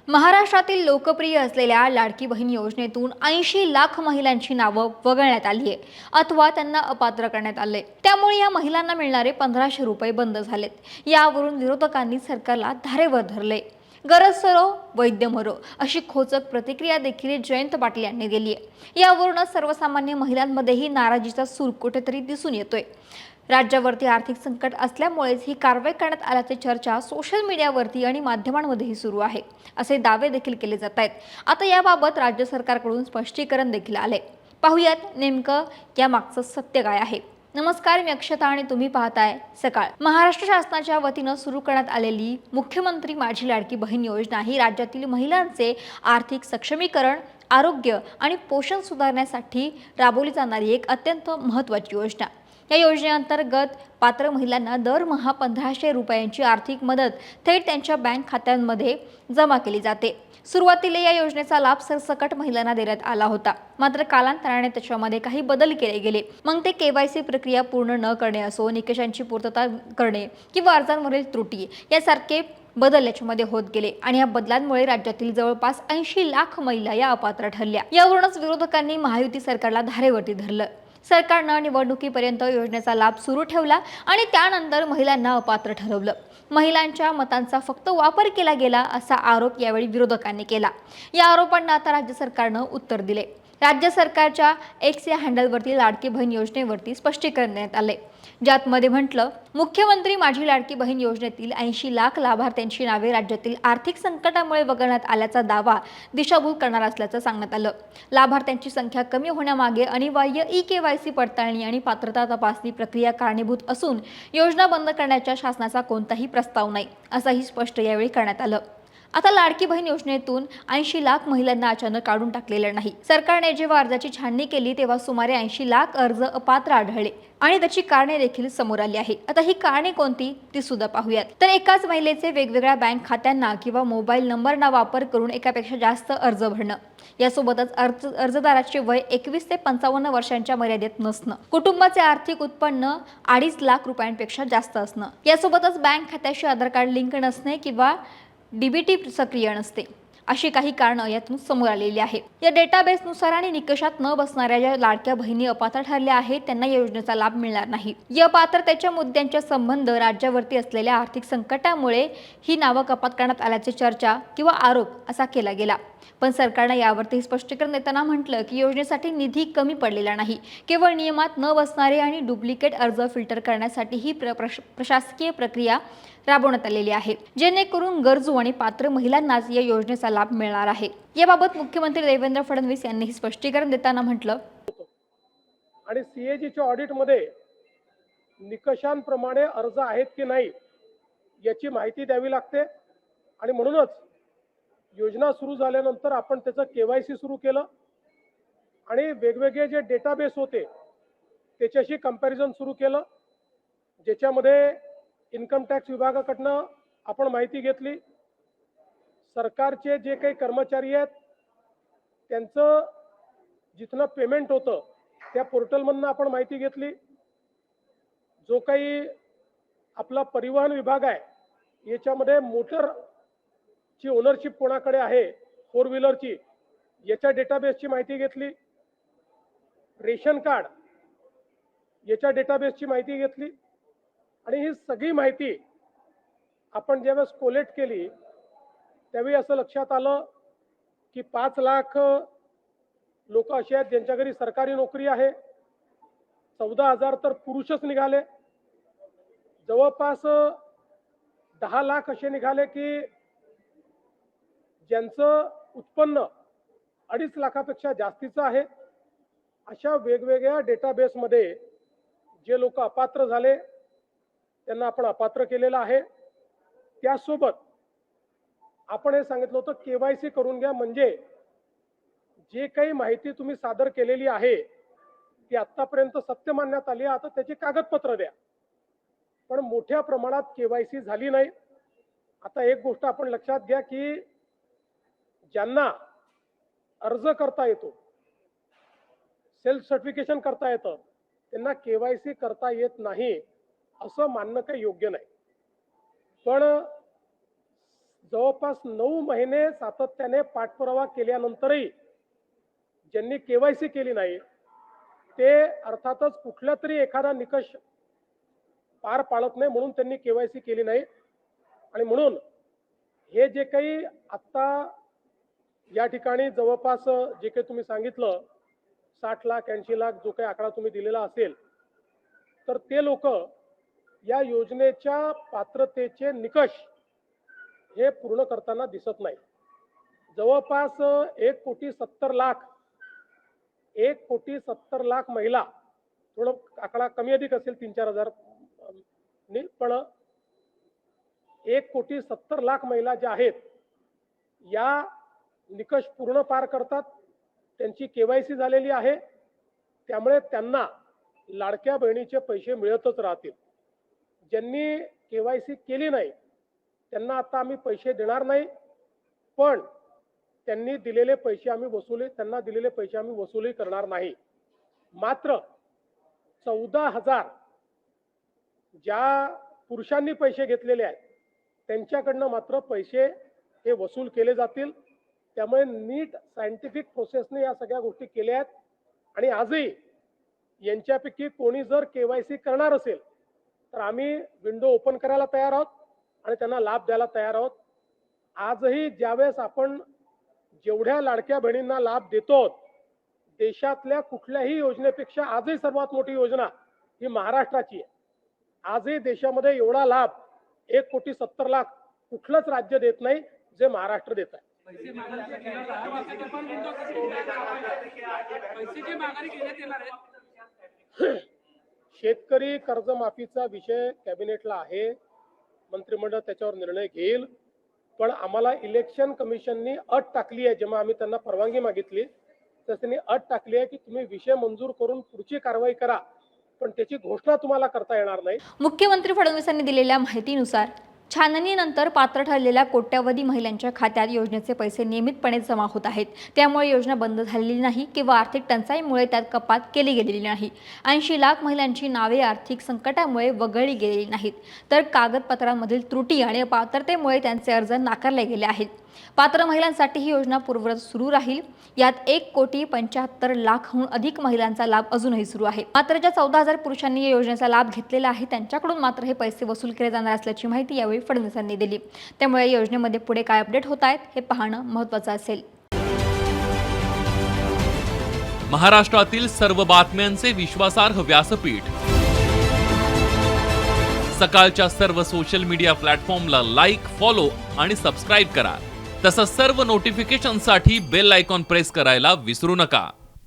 महाराष्ट्रातील लोकप्रिय असलेल्या लाडकी बहीण योजनेतून 80 लाख महिलांची नावं वगळण्यात आली आहे अथवा त्यांना अपात्र करण्यात आले। त्यामुळे या महिलांना मिळणारे 1500 रुपये बंद झालेत। यावरून विरोधकांनी सरकारला धारेवर धरले। गरज सरो वैद्य मरो अशी खोचक प्रतिक्रिया देखील जयंत पाटील यांनी दिली आहे। यावरूनच सर्वसामान्य महिलांमध्येही नाराजीचा सूर कुठेतरी दिसून येतोय। राज्यावरती आर्थिक संकट असल्यामुळेच ही कारवाई करण्यात आल्याची चर्चा सोशल मीडियावरती आणि माध्यमांमध्येही सुरू आहे, असे दावे देखील केले जात आहेत। आता याबाबत राज्य सरकारकडून स्पष्टीकरण देखील आले। पाहूयात नेमकं या मागचं सत्य काय आहे। नमस्कार, मी अक्षता आणि तुम्ही पाहताय सकाळ। महाराष्ट्र शासनाच्या वतीनं सुरू करण्यात आलेली मुख्यमंत्री माझी लाडकी बहीण योजना ही राज्यातील महिलांचे आर्थिक सक्षमीकरण, आरोग्य आणि पोषण सुधारण्यासाठी राबवली जाणारी एक अत्यंत महत्त्वाची योजना। या योजनेअंतर्गत पात्र महिलांना दरमहा 1500 रुपयांची आर्थिक मदत थेट त्यांच्या बँक खात्यांमध्ये जमा केली जाते। सुरुवातीला या योजनेचा लाभ सरसकट महिलांना देण्यात आला होता, मात्र कालांतराने त्याच्यामध्ये काही बदल केले गेले। मग ते केवायसी प्रक्रिया पूर्ण न करणे असो, निकषांची पूर्तता करणे किंवा अर्जांवरील त्रुटी यासारखे बदल याच्यामध्ये होत गेले आणि या बदलांमुळे राज्यातील जवळपास 80 लाख महिला या अपात्र ठरल्या। यावरूनच विरोधकांनी महायुती सरकारला धारेवरती धरलं। सरकारनं निवडणुकीपर्यंत योजनेचा लाभ सुरू ठेवला आणि त्यानंतर महिलांना अपात्र ठरवलं। महिलांच्या मतांचा फक्त वापर केला गेला असा आरोप यावेळी विरोधकांनी केला। या आरोपांना आता राज्य सरकारनं उत्तर दिले। राज्य सरकारच्या एक्स या हँडलवरती लाडकी बहीण योजनेवरती स्पष्टीकरण देण्यात आले, ज्यात मध्ये म्हटलं, मुख्यमंत्री माझी लाडकी बहीण योजनेतील 80 लाख लाभार्थ्यांची नावे राज्यातील आर्थिक संकटामुळे वगळण्यात आल्याचा दावा दिशाभूल करणार असल्याचं सांगण्यात आलं। लाभार्थ्यांची संख्या कमी होण्यामागे अनिवार्य ई-केवायसी पडताळणी आणि पात्रता तपासणी प्रक्रिया कारणीभूत असून योजना बंद करण्याच्या शासनाचा कोणताही प्रस्ताव नाही, असंही स्पष्ट यावेळी करण्यात आलं। आता लाडकी बहीण योजनेतून 80 लाख महिलांना अचानक काढून टाकलेलं नाही। सरकारने जेव्हा अर्जाची छाननी केली तेव्हा सुमारे 80 लाख अर्ज अपात्र आढळले आणि त्याची कारणे देखील समोर आली आहेत। आता ही कारणे कोणती ती सुद्धा पाहूयात। तर एकाच महिलेचे वेगवेगळ्या बँक खात्यांना किंवा मोबाईल नंबरना वापर करून एकापेक्षा जास्त अर्ज भरणं, यासोबतच अर्जदाराचे वय 21 ते 55 वर्षांच्या मर्यादेत नसणं, कुटुंबाचे आर्थिक उत्पन्न 2.5 लाख रुपयांपेक्षा जास्त असणं, यासोबतच बँक खात्याशी आधार कार्ड लिंक नसणे किंवा डीबीटी सक्रिय नसते, अशी काही कारणं यातून समोर आलेली आहे। या डेटाबेसनुसार आणि निकषात न बसणाऱ्या ज्या लाडक्या बहिणी अपात्र ठरल्या आहेत त्यांना या योजनेचा लाभ मिळणार नाही। या अपात्रतेच्या मुद्द्यांच्या संबंध राज्यावरती असलेल्या आर्थिक संकटामुळे ही नावं कपात करण्यात आल्याची चर्चा किंवा आरोप असा केला गेला। पण सरकारनं यावरती स्पष्टीकरण देताना म्हटलं की योजनेसाठी निधी कमी पडलेला नाही, केवळ नियमात न बसणारे आणि डुप्लिकेट अर्ज फिल्टर करण्यासाठी ही प्रशासकीय प्रक्रिया राबवण्यात आलेली आहे, जेणेकरून गरजू आणि पात्र महिलांनाच या योजनेचा लाभ मिळणार आहे। याबाबत मुख्यमंत्री देवेंद्र फडणवीस यांनी स्पष्टीकरण देताना म्हटलं, आणि सीएजीच्या ऑडिटमध्ये निकषांप्रमाणे अर्ज आहेत की नाही याची माहिती द्यावी लागते आणि म्हणूनच योजना सुरू झाल्यानंतर आपण त्याचं केवायसी सुरू केलं आणि वेगवेगळे जे डेटाबेस होते त्याच्याशी कंपॅरिझन सुरू केलं, ज्याच्यामध्ये इन्कम टॅक्स विभागाकडनं आपण माहिती घेतली, सरकारचे जे काही कर्मचारी आहेत त्यांचं जिथनं पेमेंट होतं त्या पोर्टलमधनं आपण माहिती घेतली, जो काही आपला परिवहन विभाग आहे याच्यामध्ये मोटरची ओनरशिप कोणाकडे आहे 4 व्हीलरची याच्या डेटाबेसची माहिती घेतली, रेशन कार्ड याच्या डेटाबेसची माहिती घेतली आणि ही सगळी माहिती आपण ज्यावेळेस कोलेक्ट केली त्यावेळी असं लक्षात आलं की 5 लाख लोक असे आहेत ज्यांच्या घरी सरकारी नोकरी आहे, 14,000 तर पुरुषच निघाले, जवळपास 10 लाख असे निघाले की ज्यांचं उत्पन्न 2.5 लाखापेक्षा जास्तीचं आहे। अशा वेगवेगळ्या डेटाबेसमध्ये जे लोक अपात्र झाले त्यांना आपण अपात्र केलेलं आहे। त्यासोबत आपण हे सांगितलं होतं केवायसी करून घ्या, म्हणजे जे काही माहिती तुम्ही सादर केलेली आहे ती आतापर्यंत सत्य मानण्यात आली, आता त्याची कागदपत्र द्या, पण मोठ्या प्रमाणात केवायसी झाली नाही। आता एक गोष्ट आपण लक्षात घ्या की ज्यांना अर्ज करता येतो, सेल्फ सर्टिफिकेशन करता येतं, त्यांना केवायसी करता येत नाही असं मानणं काही योग्य नाही। पण जवळपास 9 महिने सातत्याने पाठपुरावा केल्यानंतरही ज्यांनी केवायसी केली नाही ते अर्थातच कुठला तरी एखादा निकष पार पाडत नाही म्हणून त्यांनी केवायसी केली नाही. आणि म्हणून हे जे काही आत्ता या ठिकाणी जवळपास जे काही तुम्ही सांगितलं 60 लाख 80 लाख जो काही आकडा तुम्ही दिलेला असेल तर ते लोक या योजनेच्या पात्रतेचे निकष हे पूर्ण करताना दिसत नाही. जवळपास 1,70,00,000 लाख महिला, थोडं आकडा कमी अधिक असेल 3-4 हजार पण 1,70,00,000 महिला ज्या आहेत या निकष पूर्ण पार करतात, त्यांची केवायसी झालेली आहे, त्यामुळे त्यांना लाडक्या बहिणीचे पैसे मिळतच राहतील. ज्यांनी केवायसी केली नाही त्यांना आता आम्ही पैसे देणार नाही, पण त्यांना दिलेले पैसे आम्ही वसुली करणार नाही. मात्र 14,000 ज्या पुरुषांनी पैसे घेतलेले आहेत त्यांच्याकडनं मात्र पैसे हे वसूल केले जातील. त्यामुळे नीट सायंटिफिक प्रोसेसने या सगळ्या गोष्टी केल्या आहेत. आणि आजही यांच्यापैकी कोणी जर केवायसी करणार असेल तर आम्ही विंडो ओपन करायला तयार आहोत आणि त्यांना लाभ द्यायला तयार आहोत. आजही ज्यावेळेस आपण जेवढ्या लाडक्या बहिणींना लाभ देतो देशातल्या कुठल्याही योजनेपेक्षा आजही सर्वात मोठी योजना ही महाराष्ट्राची आहे. आजही देशामध्ये एवढा लाभ 1,70,00,000 कुठलंच राज्य देत नाही जे महाराष्ट्र देत आहे. शेतकरी कर्जमाफीचा विषय कॅबिनेटला आहे, मंत्रिमंडळ त्याच्यावर निर्णय घेईल. पण आम्हाला इलेक्शन कमिशननी अट टाकली आहे, जेव्हा आम्ही त्यांना परवानगी मागितली तर त्यांनी अट टाकली आहे की तुम्ही विषय मंजूर करून पुढची कारवाई करा, पण त्याची घोषणा तुम्हाला करता येणार नाही. मुख्यमंत्री फडणवीसांनी दिलेल्या माहितीनुसार छाननीनंतर पात्र ठरलेल्या कोट्यवधी महिलांच्या खात्यात योजनेचे पैसे नियमितपणे जमा होत आहेत. त्यामुळे योजना बंद झालेली नाही किंवा आर्थिक टंचाईमुळे त्यात कपात केली गेलेली नाही. 80 लाख महिलांची नावे आर्थिक संकटामुळे वगळली गेलेली नाहीत, तर कागदपत्रांमधील त्रुटी आणि अपात्रतेमुळे त्यांचे अर्ज नाकारले गेले आहेत. पात्र महिलांसाठी ही योजना पूर्ववत सुरू राहील. यात 1,75,00,000हून अधिक महिलांचा लाभ अजूनही सुरू आहे. मात्र ज्या 14,000 पुरुषांनी या योजनेचा लाभ घेतलेला आहे त्यांच्याकडून मात्र हे पैसे वसूल केले जाणार असल्याची माहिती यावेळी फडणवीसांनी दिली. त्यामुळे या योजनेमध्ये पुढे काय अपडेट होत आहेत हे पाहणं महत्त्वाचं असेल. महाराष्ट्रातील सर्व बातम्यांचे विश्वासार्ह व्यासपीठ सकाळच्या सर्व सोशल मीडिया प्लॅटफॉर्मला लाईक, फॉलो आणि सबस्क्राईब करा. तसंच सर्व नोटिफिकेशनसाठी बेल आयकॉन प्रेस करायला विसरू नका.